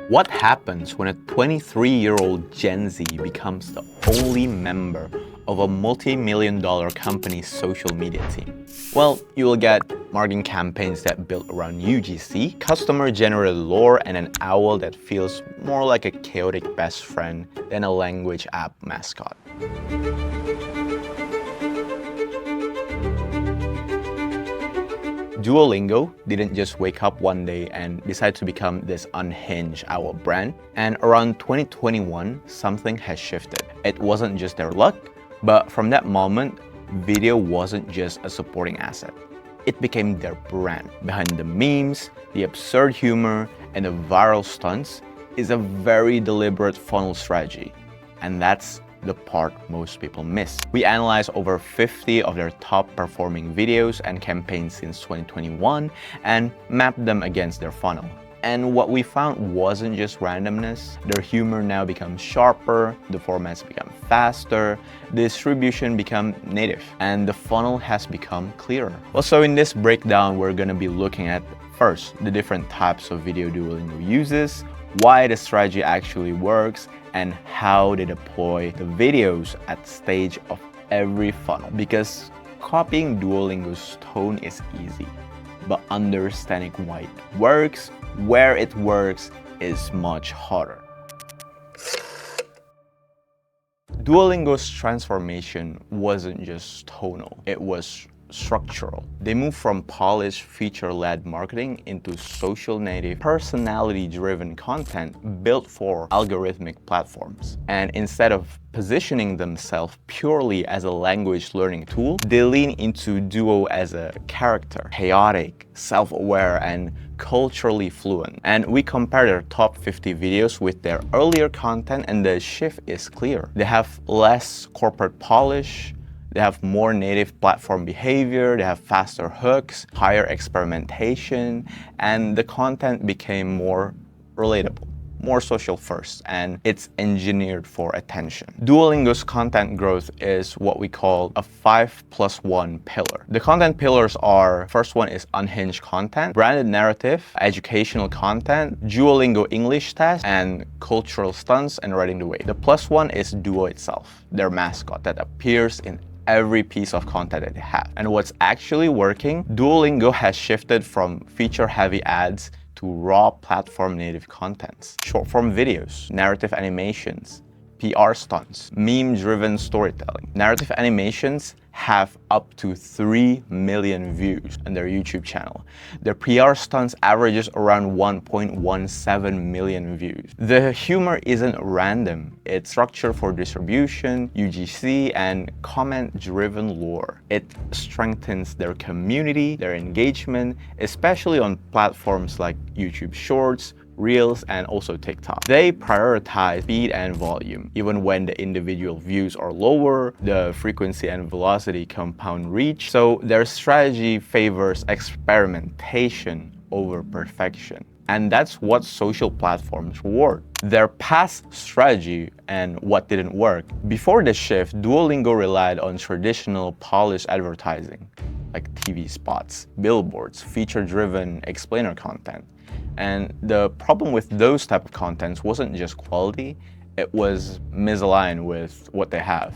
What happens when a 23-year-old Gen Z becomes the only member of a multi-million-dollar company's social media team? Well, you will get marketing campaigns that build around UGC, customer-generated lore, and an owl that feels more like a chaotic best friend than a language app mascot. Duolingo didn't just wake up one day and decide to become this unhinged owl brand. And around 2021, something has shifted. It wasn't just their luck, but from that moment, video wasn't just a supporting asset. It became their brand. Behind the memes, the absurd humor, and the viral stunts is a very deliberate funnel strategy. And that's the part most people miss. We analyzed over 50 of their top performing videos and campaigns since 2021 and mapped them against their funnel. And what we found wasn't just randomness. Their humor now becomes sharper, the formats become faster, the distribution become native, and the funnel has become clearer. Well, so in this breakdown, we're gonna be looking at first, the different types of video Duolingo uses, why the strategy actually works, and how they deploy the videos at stage of every funnel. Because copying Duolingo's tone is easy, but understanding why it works, where it works, is much harder. Duolingo's transformation wasn't just tonal, it was structural. They moved from polished, feature-led marketing into social native, personality-driven content built for algorithmic platforms. And instead of positioning themselves purely as a language learning tool, they lean into Duo as a character, chaotic, self-aware, and culturally fluent. And we compare their top 50 videos with their earlier content, and the shift is clear. They have less corporate polish, they have more native platform behavior, they have faster hooks, higher experimentation, and the content became more relatable, more social first, and it's engineered for attention. Duolingo's content growth is what we call a 5+1 pillar. The content pillars are, first one is unhinged content, branded narrative, educational content, Duolingo English test, and cultural stunts and riding the wave. The plus one is Duo itself, their mascot that appears in every piece of content that they have. And what's actually working, Duolingo has shifted from feature-heavy ads to raw platform-native contents, short-form videos, narrative animations, PR stunts, meme-driven storytelling. Narrative animations have up to 3 million views on their YouTube channel. Their PR stunts averages around 1.17 million views. The humor isn't random. It's structured for distribution, UGC, and comment-driven lore. It strengthens their community, their engagement, especially on platforms like YouTube Shorts, Reels, and also TikTok. They prioritize speed and volume. Even when the individual views are lower, the frequency and velocity compound reach. So their strategy favors experimentation over perfection. And that's what social platforms reward. Their past strategy and what didn't work. Before the shift, Duolingo relied on traditional polished advertising, like TV spots, billboards, feature-driven explainer content. And the problem with those type of contents wasn't just quality, it was misaligned with what they have.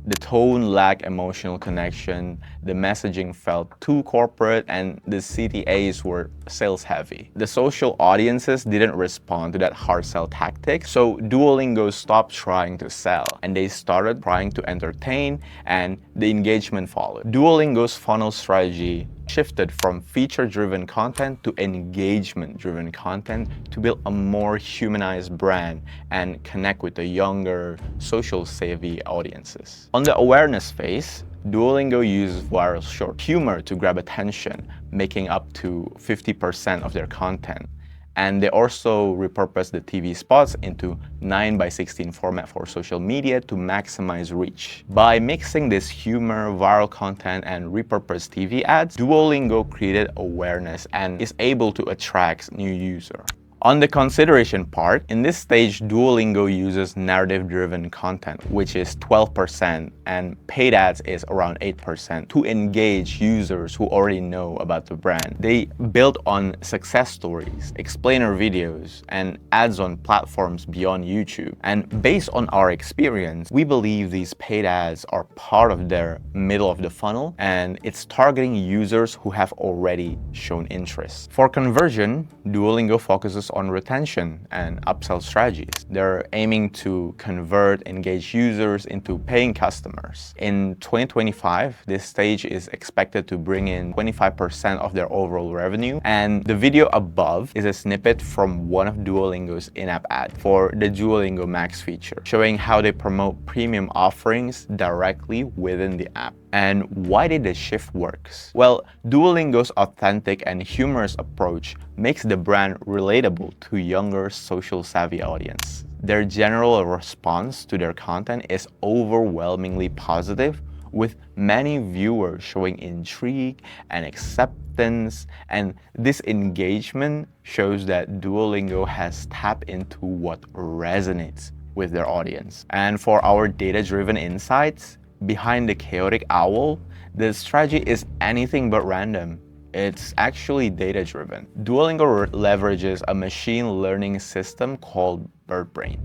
The tone lacked emotional connection, the messaging felt too corporate, and the CTAs were sales heavy. The social audiences didn't respond to that hard sell tactic, so Duolingo stopped trying to sell and they started trying to entertain, and the engagement followed. Duolingo's funnel strategy shifted from feature-driven content to engagement-driven content to build a more humanized brand and connect with the younger, social-savvy audiences. On the awareness phase, Duolingo uses viral short humor to grab attention, making up to 50% of their content. And they also repurpose the TV spots into 9:16 format for social media to maximize reach. By mixing this humor, viral content, and repurposed TV ads, Duolingo created awareness and is able to attract new users. On the consideration part, in this stage, Duolingo uses narrative-driven content, which is 12%, and paid ads is around 8%, to engage users who already know about the brand. They build on success stories, explainer videos, and ads on platforms beyond YouTube. And based on our experience, we believe these paid ads are part of their middle of the funnel, and it's targeting users who have already shown interest. For conversion, Duolingo focuses on retention and upsell strategies. They're aiming to convert engaged users into paying customers. In 2025, this stage is expected to bring in 25% of their overall revenue, and the video above is a snippet from one of Duolingo's in-app ads for the Duolingo Max feature, showing how they promote premium offerings directly within the app. And why did the shift works? Well, Duolingo's authentic and humorous approach makes the brand relatable to younger, social-savvy audience. Their general response to their content is overwhelmingly positive, with many viewers showing intrigue and acceptance, and this engagement shows that Duolingo has tapped into what resonates with their audience. And for our data-driven insights, behind the chaotic owl, the strategy is anything but random. It's actually data-driven. Duolingo leverages a machine learning system called BirdBrain.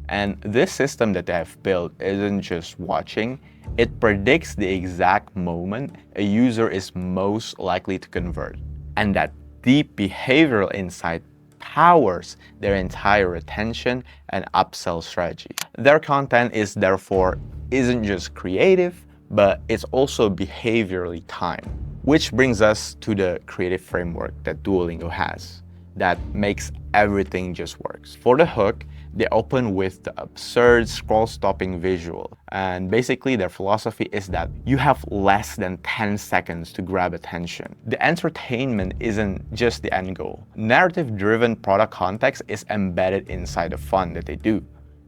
And this system that they have built isn't just watching, it predicts the exact moment a user is most likely to convert. And that deep behavioral insight powers their entire retention and upsell strategy. Their content is therefore isn't just creative, but it's also behaviorally timed. Which brings us to the creative framework that Duolingo has that makes everything just works. For the hook, they open with the absurd scroll-stopping visual. And basically their philosophy is that you have less than 10 seconds to grab attention. The entertainment isn't just the end goal. Narrative-driven product context is embedded inside the fun that they do.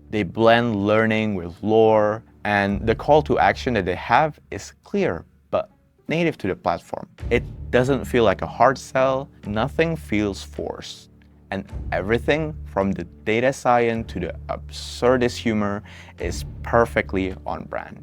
They blend learning with lore, and the call to action that they have is clear, but native to the platform. It doesn't feel like a hard sell, nothing feels forced. And everything from the data science to the absurdist humor is perfectly on brand.